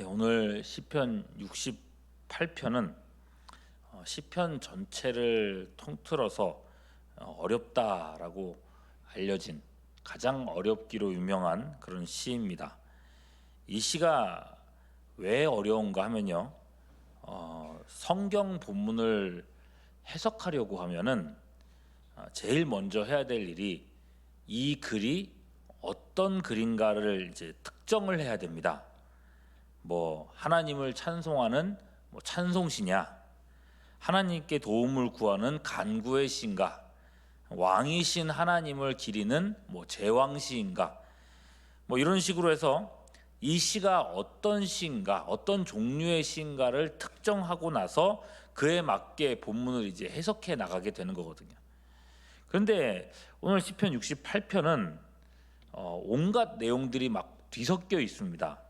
오늘 시편 68편은 시편 전체를 통틀어서 어렵다라고 알려진 가장 어렵기로 유명한 그런 시입니다. 이 시가 왜 어려운가 하면요, 성경 본문을 해석하려고 하면은 제일 먼저 해야 될 일이 이 글이 어떤 글인가를 이제 특정을 해야 됩니다. 뭐 하나님을 찬송하는 찬송시냐, 하나님께 도움을 구하는 간구의 시인가, 왕이신 하나님을 기리는 제왕시인가, 이런 식으로 해서 이 시가 어떤 시인가, 어떤 종류의 시인가를 특정하고 나서 그에 맞게 본문을 이제 해석해 나가게 되는 거거든요. 그런데 오늘 시편 68편은 온갖 내용들이 막 뒤섞여 있습니다.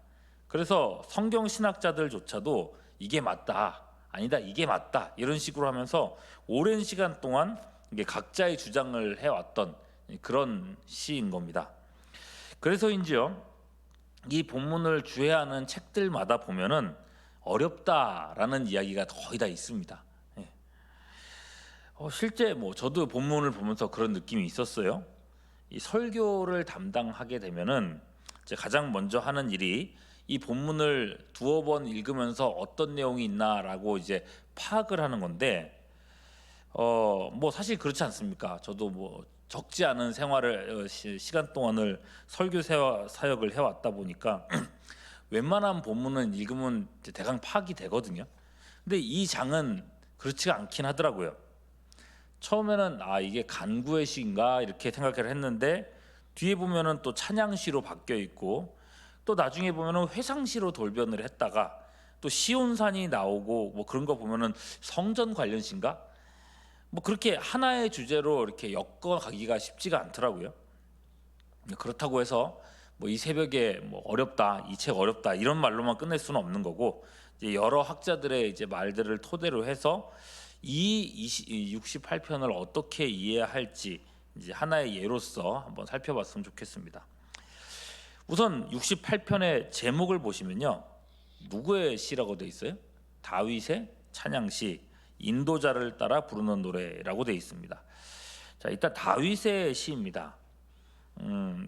그래서 성경 신학자들조차도 이게 맞다, 아니다, 이게 맞다, 이런 식으로 하면서 오랜 시간 동안 이게 각자의 주장을 해왔던 그런 시인 겁니다. 그래서인지요, 이 본문을 주해하는 책들마다 보면은 어렵다라는 이야기가 거의 다 있습니다. 실제 저도 본문을 보면서 그런 느낌이 있었어요. 이 설교를 담당하게 되면은 이제 가장 먼저 하는 일이 이 본문을 두어 번 읽으면서 어떤 내용이 있나라고 이제 파악을 하는 건데, 사실 그렇지 않습니까? 저도 적지 않은 생활을 시간 동안을 설교 사역을 해왔다 보니까 웬만한 본문은 읽으면 대강 파악이 되거든요. 근데 이 장은 그렇지가 않긴 하더라고요. 처음에는 이게 간구의 시인가 이렇게 생각을 했는데, 뒤에 보면은 또 찬양시로 바뀌어 있고, 또 나중에 보면은 회상시로 돌변을 했다가 또 시온산이 나오고 그런 거 보면은 성전 관련 시인가, 그렇게 하나의 주제로 이렇게 엮어가기가 쉽지가 않더라고요. 그렇다고 해서 이 새벽에 어렵다, 이 책 어렵다 이런 말로만 끝낼 수는 없는 거고, 이제 여러 학자들의 이제 말들을 토대로 해서 이 68편을 어떻게 이해할지 이제 하나의 예로서 한번 살펴봤으면 좋겠습니다. 우선 68편의 제목을 보시면요, 누구의 시라고 되어 있어요? 다윗의 찬양시, 인도자를 따라 부르는 노래라고 되어 있습니다. 자, 일단 다윗의 시입니다.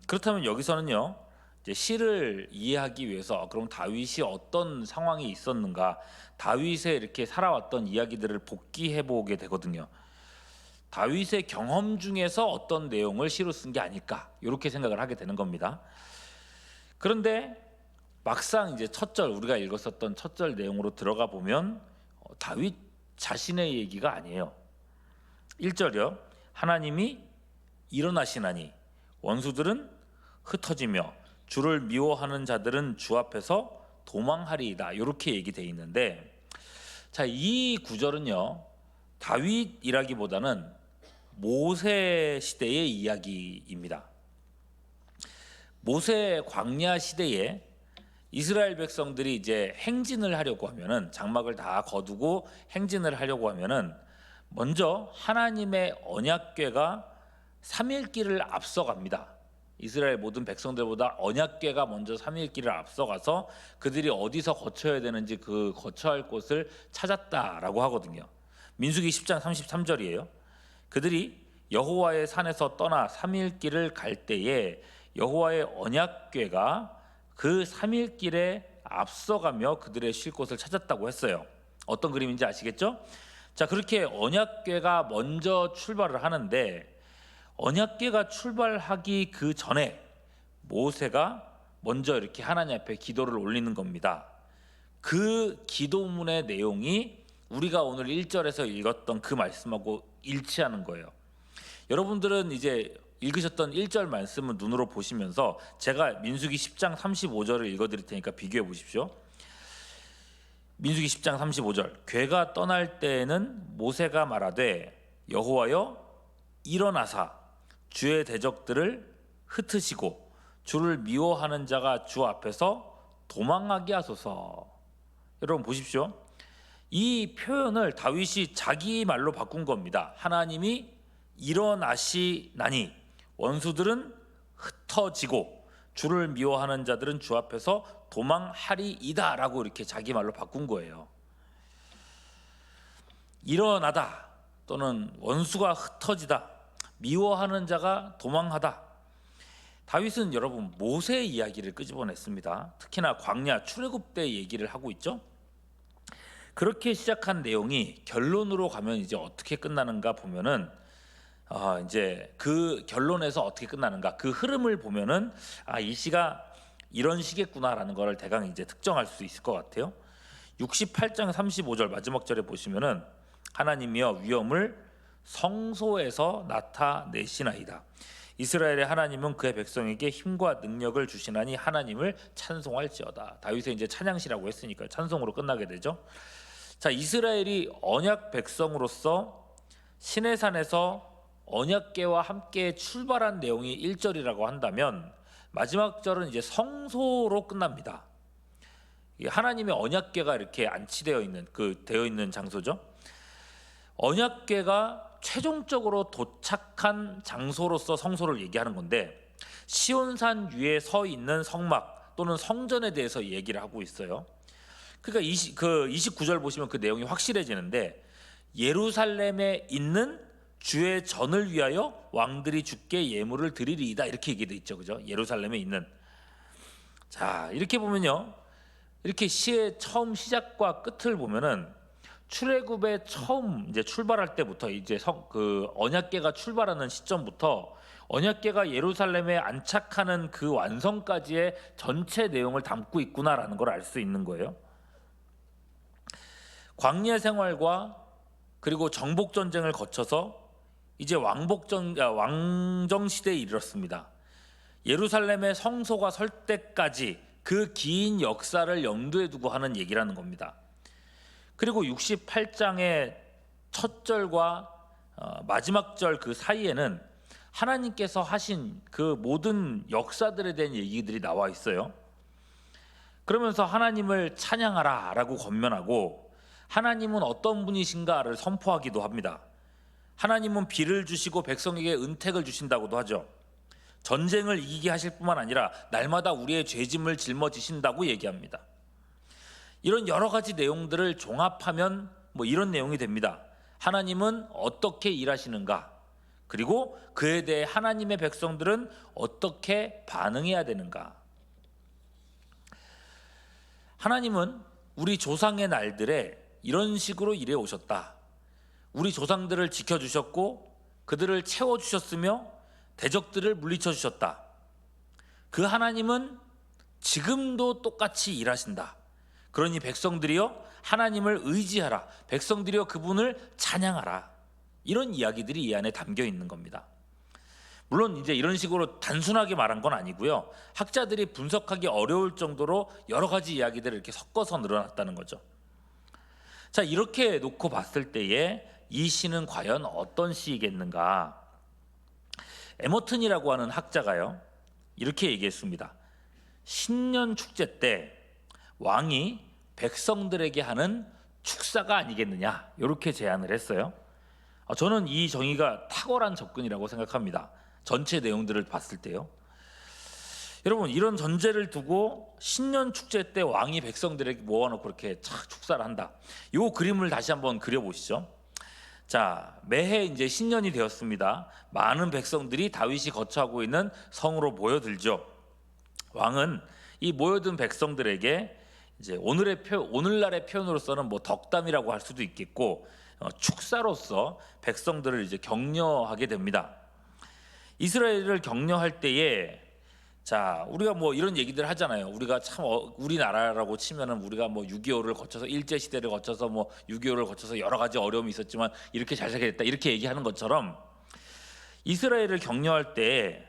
그렇다면 여기서는요, 이제 시를 이해하기 위해서 그럼 다윗이 어떤 상황이 있었는가, 다윗의 이렇게 살아왔던 이야기들을 복기해 보게 되거든요. 다윗의 경험 중에서 어떤 내용을 시로 쓴 게 아닐까, 이렇게 생각을 하게 되는 겁니다. 그런데 막상 이제 첫 절, 우리가 읽었었던 첫 절 내용으로 들어가 보면 다윗 자신의 얘기가 아니에요. 1절이요. 하나님이 일어나시나니 원수들은 흩어지며 주를 미워하는 자들은 주 앞에서 도망하리이다, 이렇게 얘기되어 있는데, 자, 이 구절은요, 다윗이라기보다는 모세 시대의 이야기입니다. 모세 광야 시대에 이스라엘 백성들이 이제 행진을 하려고 하면은, 장막을 다 거두고 행진을 하려고 하면은 먼저 하나님의 언약궤가 3일길을 앞서갑니다. 이스라엘 모든 백성들보다 언약궤가 먼저 3일길을 앞서가서 그들이 어디서 거쳐야 되는지 그 거쳐야 할 곳을 찾았다라고 하거든요. 민수기 10장 33절이에요. 그들이 여호와의 산에서 떠나 3일길을 갈 때에 여호와의 언약궤가 그 3일길에 앞서가며 그들의 쉴 곳을 찾았다고 했어요. 어떤 그림인지 아시겠죠? 자, 그렇게 언약궤가 먼저 출발을 하는데, 언약궤가 출발하기 그 전에 모세가 먼저 이렇게 하나님 앞에 기도를 올리는 겁니다. 그 기도문의 내용이 우리가 오늘 1절에서 읽었던 그 말씀하고 일치하는 거예요. 여러분들은 이제 읽으셨던 1절 말씀을 눈으로 보시면서 제가 민수기 10장 35절을 읽어드릴 테니까 비교해 보십시오. 민수기 10장 35절. 궤가 떠날 때에는 모세가 말하되 여호와여 일어나사 주의 대적들을 흩으시고 주를 미워하는 자가 주 앞에서 도망하게 하소서. 여러분 보십시오. 이 표현을 다윗이 자기 말로 바꾼 겁니다. 하나님이 일어나시나니 원수들은 흩어지고 주를 미워하는 자들은 주 앞에서 도망하리이다라고 이렇게 자기 말로 바꾼 거예요. 일어나다 또는 원수가 흩어지다, 미워하는 자가 도망하다. 다윗은 여러분 모세의 이야기를 끄집어냈습니다. 특히나 광야 출애굽 때 얘기를 하고 있죠. 그렇게 시작한 내용이 결론으로 가면 이제 어떻게 끝나는가 보면은 이제 그 결론에서 어떻게 끝나는가, 그 흐름을 보면은 이 시가 이런 시겠구나라는 것을 대강 이제 특정할 수 있을 것 같아요. 68장 35절 마지막 절에 보시면은 하나님이여 위엄을 성소에서 나타내시나이다. 이스라엘의 하나님은 그의 백성에게 힘과 능력을 주시나니 하나님을 찬송할지어다. 다윗의 이제 찬양시라고 했으니까 찬송으로 끝나게 되죠. 자, 이스라엘이 언약 백성으로서 시내산에서 언약궤와 함께 출발한 내용이 1절이라고 한다면 마지막 절은 이제 성소로 끝납니다. 하나님의 언약궤가 이렇게 안치되어 있는 되어 있는 장소죠. 언약궤가 최종적으로 도착한 장소로서 성소를 얘기하는 건데, 시온산 위에 서 있는 성막 또는 성전에 대해서 얘기를 하고 있어요. 그러니까 29절 보시면 그 내용이 확실해지는데, 예루살렘에 있는 주의 전을 위하여 왕들이 주께 예물을 드리리이다, 이렇게 얘기돼 있죠. 그죠? 예루살렘에 있는. 자, 이렇게 보면요, 이렇게 시의 처음 시작과 끝을 보면은 출애굽의 처음 이제 출발할 때부터 이제 언약궤가 출발하는 시점부터 언약궤가 예루살렘에 안착하는 그 완성까지의 전체 내용을 담고 있구나라는 걸 알 수 있는 거예요. 광야 생활과 그리고 정복 전쟁을 거쳐서 이제 왕정 시대에 이르렀습니다. 예루살렘의 성소가 설 때까지 그 긴 역사를 염두에 두고 하는 얘기라는 겁니다. 그리고 68장의 첫 절과 마지막 절 그 사이에는 하나님께서 하신 그 모든 역사들에 대한 얘기들이 나와 있어요. 그러면서 하나님을 찬양하라 라고 권면하고, 하나님은 어떤 분이신가를 선포하기도 합니다. 하나님은 비를 주시고 백성에게 은택을 주신다고도 하죠. 전쟁을 이기게 하실 뿐만 아니라 날마다 우리의 죄짐을 짊어지신다고 얘기합니다. 이런 여러 가지 내용들을 종합하면 이런 내용이 됩니다. 하나님은 어떻게 일하시는가, 그리고 그에 대해 하나님의 백성들은 어떻게 반응해야 되는가. 하나님은 우리 조상의 날들에 이런 식으로 일해 오셨다. 우리 조상들을 지켜주셨고 그들을 채워주셨으며 대적들을 물리쳐 주셨다. 그 하나님은 지금도 똑같이 일하신다. 그러니 백성들이여 하나님을 의지하라. 백성들이여 그분을 찬양하라. 이런 이야기들이 이 안에 담겨 있는 겁니다. 물론 이제 이런 식으로 단순하게 말한 건 아니고요. 학자들이 분석하기 어려울 정도로 여러 가지 이야기들을 이렇게 섞어서 늘어났다는 거죠. 자, 이렇게 놓고 봤을 때에 이 시는 과연 어떤 시이겠는가? 에머튼이라고 하는 학자가요, 이렇게 얘기했습니다. 신년 축제 때 왕이 백성들에게 하는 축사가 아니겠느냐, 이렇게 제안을 했어요. 저는 이 정의가 탁월한 접근이라고 생각합니다. 전체 내용들을 봤을 때요. 여러분, 이런 전제를 두고 신년 축제 때 왕이 백성들에게 모아놓고 이렇게 축사를 한다. 이 그림을 다시 한번 그려보시죠. 자, 매해 이제 신년이 되었습니다. 많은 백성들이 다윗이 거처하고 있는 성으로 모여들죠. 왕은 이 모여든 백성들에게 이제 오늘날의 표현으로서는 덕담이라고 할 수도 있겠고, 축사로서 백성들을 이제 격려하게 됩니다. 이스라엘을 격려할 때에, 자, 우리가 이런 얘기들 하잖아요. 우리가 참 우리나라라고 치면은 우리가 6.25를 거쳐서 일제 시대를 거쳐서 6.25를 거쳐서 여러 가지 어려움이 있었지만 이렇게 잘 살게 됐다, 이렇게 얘기하는 것처럼 이스라엘을 격려할 때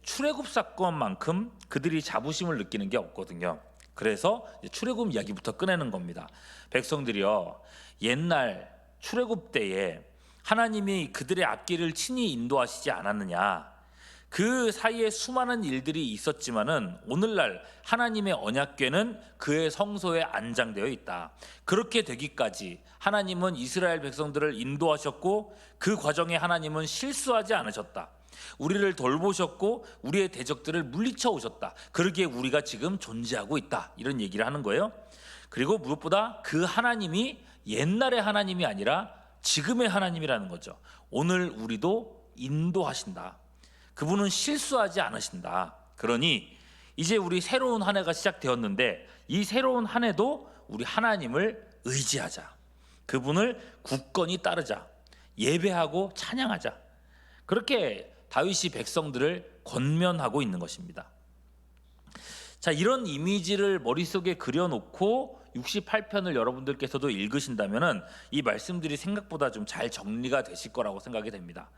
출애굽 사건만큼 그들이 자부심을 느끼는 게 없거든요. 그래서 출애굽 이야기부터 꺼내는 겁니다. 백성들이여, 옛날 출애굽 때에 하나님이 그들의 앞길을 친히 인도하시지 않았느냐. 그 사이에 수많은 일들이 있었지만은 오늘날 하나님의 언약궤는 그의 성소에 안장되어 있다. 그렇게 되기까지 하나님은 이스라엘 백성들을 인도하셨고 그 과정에 하나님은 실수하지 않으셨다. 우리를 돌보셨고 우리의 대적들을 물리쳐 오셨다. 그러기에 우리가 지금 존재하고 있다. 이런 얘기를 하는 거예요. 그리고 무엇보다 그 하나님이 옛날의 하나님이 아니라 지금의 하나님이라는 거죠. 오늘 우리도 인도하신다. 그분은 실수하지 않으신다. 그러니 이제 우리 새로운 한 해가 시작되었는데 이 새로운 한 해도 우리 하나님을 의지하자. 그분을 굳건히 따르자. 예배하고 찬양하자. 그렇게 다윗이 백성들을 권면하고 있는 것입니다. 자, 이런 이미지를 머릿속에 그려놓고 68편을 여러분들께서도 읽으신다면 이 말씀들이 생각보다 좀 잘 정리가 되실 거라고 생각이 됩니다.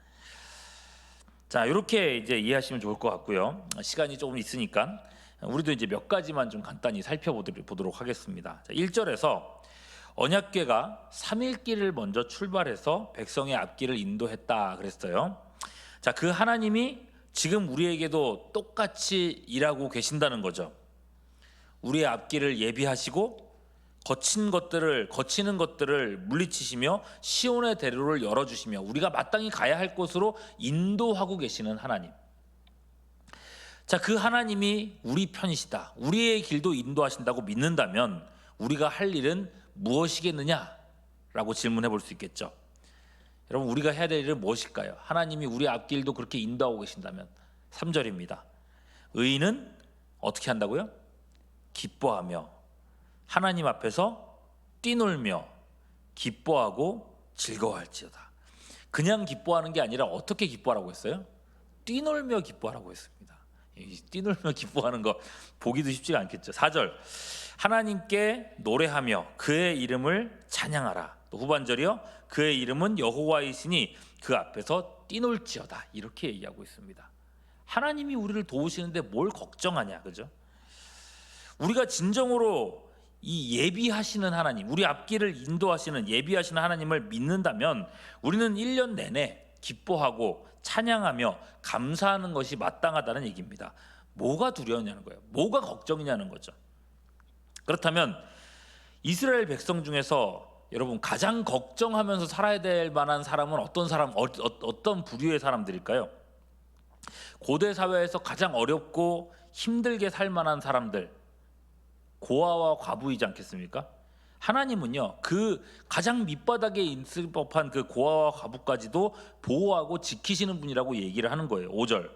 자, 이렇게 이제 이해하시면 좋을 것 같고요. 시간이 조금 있으니까 우리도 이제 몇 가지만 좀 간단히 살펴보도록 하겠습니다. 자, 1절에서 언약궤가 3일길을 먼저 출발해서 백성의 앞길을 인도했다 그랬어요. 자, 그 하나님이 지금 우리에게도 똑같이 일하고 계신다는 거죠. 우리의 앞길을 예비하시고 거치는 것들을 물리치시며 시온의 대로를 열어주시며 우리가 마땅히 가야 할 곳으로 인도하고 계시는 하나님. 자, 그 하나님이 우리 편이시다. 우리의 길도 인도하신다고 믿는다면 우리가 할 일은 무엇이겠느냐라고 질문해 볼 수 있겠죠. 여러분, 우리가 해야 될 일은 무엇일까요? 하나님이 우리 앞길도 그렇게 인도하고 계신다면 3절입니다. 의인은 어떻게 한다고요? 기뻐하며 하나님 앞에서 뛰놀며 기뻐하고 즐거워할지어다. 그냥 기뻐하는 게 아니라 어떻게 기뻐하라고 했어요? 뛰놀며 기뻐하라고 했습니다. 뛰놀며 기뻐하는 거 보기도 쉽지가 않겠죠. 4절 하나님께 노래하며 그의 이름을 찬양하라. 또 후반절이요, 그의 이름은 여호와이시니 그 앞에서 뛰놀지어다. 이렇게 얘기하고 있습니다. 하나님이 우리를 도우시는데 뭘 걱정하냐, 그죠? 우리가 진정으로 이 예비하시는 하나님, 우리 앞길을 인도하시는 예비하시는 하나님을 믿는다면 우리는 1년 내내 기뻐하고 찬양하며 감사하는 것이 마땅하다는 얘기입니다. 뭐가 두려우냐는 거예요. 뭐가 걱정이냐는 거죠. 그렇다면 이스라엘 백성 중에서 여러분 가장 걱정하면서 살아야 될 만한 사람은 어떤 부류의 사람들일까요? 고대 사회에서 가장 어렵고 힘들게 살 만한 사람들, 고아와 과부이지 않겠습니까? 하나님은요, 그 가장 밑바닥에 있을 법한 그 고아와 과부까지도 보호하고 지키시는 분이라고 얘기를 하는 거예요. 5절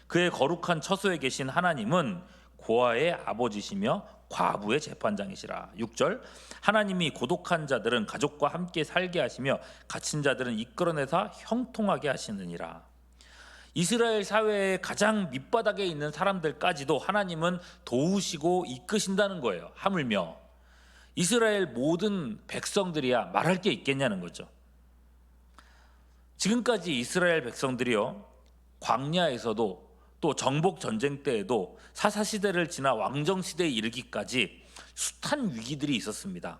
그의 거룩한 처소에 계신 하나님은 고아의 아버지시며 과부의 재판장이시라. 6절 하나님이 고독한 자들은 가족과 함께 살게 하시며 갇힌 자들은 이끌어내사 형통하게 하시느니라. 이스라엘 사회의 가장 밑바닥에 있는 사람들까지도 하나님은 도우시고 이끄신다는 거예요. 하물며 이스라엘 모든 백성들이야 말할 게 있겠냐는 거죠. 지금까지 이스라엘 백성들이요, 광야에서도 또 정복 전쟁 때에도 사사시대를 지나 왕정시대에 이르기까지 숱한 위기들이 있었습니다.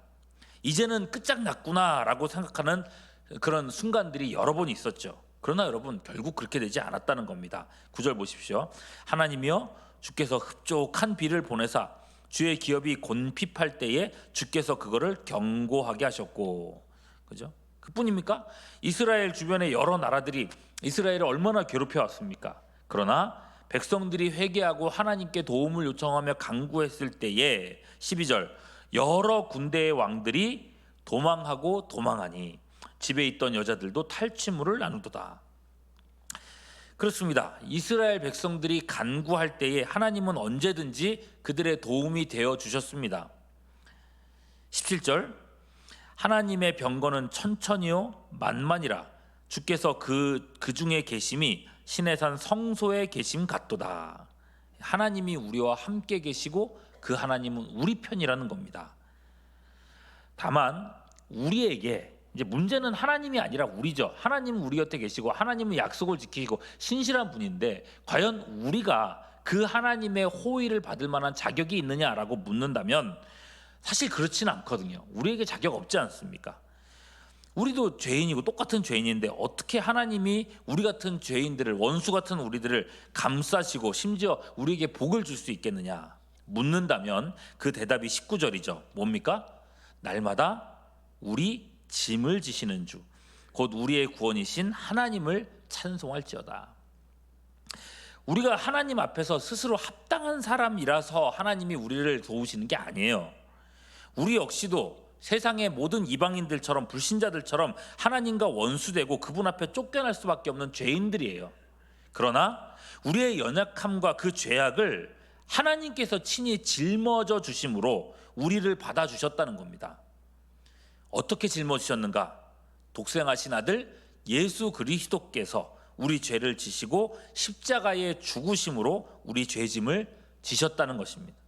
이제는 끝장났구나라고 생각하는 그런 순간들이 여러 번 있었죠. 그러나 여러분, 결국 그렇게 되지 않았다는 겁니다. 9절 보십시오. 하나님이여 주께서 흡족한 비를 보내사 주의 기업이 곤핍할 때에 주께서 그거를 견고하게 하셨고, 그죠? 그뿐입니까? 이스라엘 주변의 여러 나라들이 이스라엘을 얼마나 괴롭혀 왔습니까? 그러나 백성들이 회개하고 하나님께 도움을 요청하며 간구했을 때에 12절 여러 군대의 왕들이 도망하고 도망하니 집에 있던 여자들도 탈취물을 나누도다. 그렇습니다. 이스라엘 백성들이 간구할 때에 하나님은 언제든지 그들의 도움이 되어 주셨습니다. 17절 하나님의 병거는 천천히요 만만이라 주께서 그 중에 계심이 신의 산 성소에 계심 같도다. 하나님이 우리와 함께 계시고 그 하나님은 우리 편이라는 겁니다. 다만 우리에게 이제 문제는 하나님이 아니라 우리죠. 하나님은 우리 곁에 계시고 하나님은 약속을 지키시고 신실한 분인데 과연 우리가 그 하나님의 호의를 받을 만한 자격이 있느냐라고 묻는다면 사실 그렇지는 않거든요. 우리에게 자격 없지 않습니까? 우리도 죄인이고 똑같은 죄인인데 어떻게 하나님이 우리 같은 죄인들을, 원수 같은 우리들을 감싸시고 심지어 우리에게 복을 줄 수 있겠느냐 묻는다면 그 대답이 19절이죠. 뭡니까? 날마다 우리 짐을 지시는 주 곧 우리의 구원이신 하나님을 찬송할지어다. 우리가 하나님 앞에서 스스로 합당한 사람이라서 하나님이 우리를 도우시는 게 아니에요. 우리 역시도 세상의 모든 이방인들처럼 불신자들처럼 하나님과 원수되고 그분 앞에 쫓겨날 수밖에 없는 죄인들이에요. 그러나 우리의 연약함과 그 죄악을 하나님께서 친히 짊어져 주심으로 우리를 받아주셨다는 겁니다. 어떻게 짊어지셨는가? 독생하신 아들 예수 그리스도께서 우리 죄를 지시고 십자가의 죽으심으로 우리 죄짐을 지셨다는 것입니다.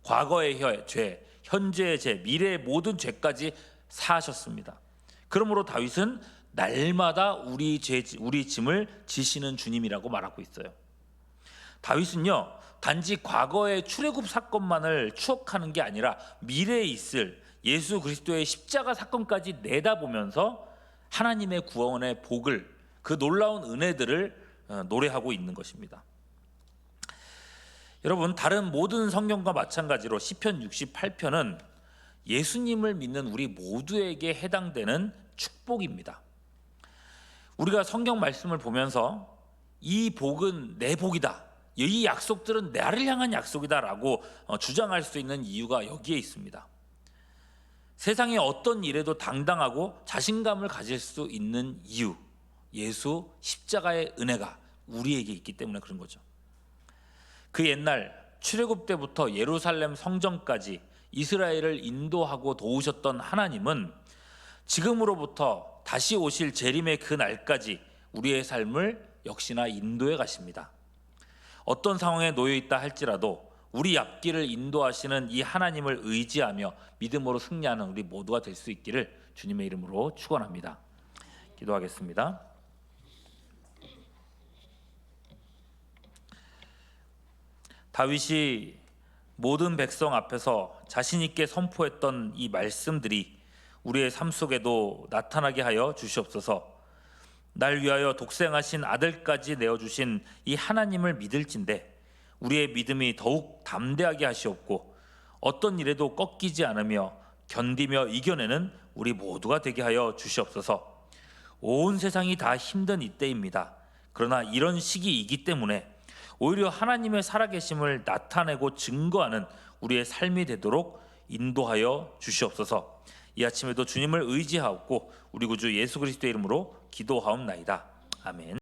과거의 죄, 현재의 죄, 미래의 모든 죄까지 사하셨습니다. 그러므로 다윗은 날마다 우리 짐을 지시는 주님이라고 말하고 있어요. 다윗은요, 단지 과거의 출애굽 사건만을 추억하는 게 아니라 미래에 있을 예수 그리스도의 십자가 사건까지 내다보면서 하나님의 구원의 복을, 그 놀라운 은혜들을 노래하고 있는 것입니다. 여러분, 다른 모든 성경과 마찬가지로 시편 68편은 예수님을 믿는 우리 모두에게 해당되는 축복입니다. 우리가 성경 말씀을 보면서 이 복은 내 복이다, 이 약속들은 나를 향한 약속이다라고 주장할 수 있는 이유가 여기에 있습니다. 세상의 어떤 일에도 당당하고 자신감을 가질 수 있는 이유, 예수 십자가의 은혜가 우리에게 있기 때문에 그런 거죠. 그 옛날 출애굽 때부터 예루살렘 성전까지 이스라엘을 인도하고 도우셨던 하나님은 지금으로부터 다시 오실 재림의 그 날까지 우리의 삶을 역시나 인도해 가십니다. 어떤 상황에 놓여 있다 할지라도 우리 앞길을 인도하시는 이 하나님을 의지하며 믿음으로 승리하는 우리 모두가 될 수 있기를 주님의 이름으로 축원합니다. 기도하겠습니다. 다윗이 모든 백성 앞에서 자신 있게 선포했던 이 말씀들이 우리의 삶 속에도 나타나게 하여 주시옵소서. 날 위하여 독생하신 아들까지 내어주신 이 하나님을 믿을진대 우리의 믿음이 더욱 담대하게 하시옵고 어떤 일에도 꺾이지 않으며 견디며 이겨내는 우리 모두가 되게 하여 주시옵소서. 온 세상이 다 힘든 이때입니다. 그러나 이런 시기이기 때문에 오히려 하나님의 살아계심을 나타내고 증거하는 우리의 삶이 되도록 인도하여 주시옵소서. 이 아침에도 주님을 의지하옵고 우리 구주 예수 그리스도의 이름으로 기도하옵나이다. 아멘.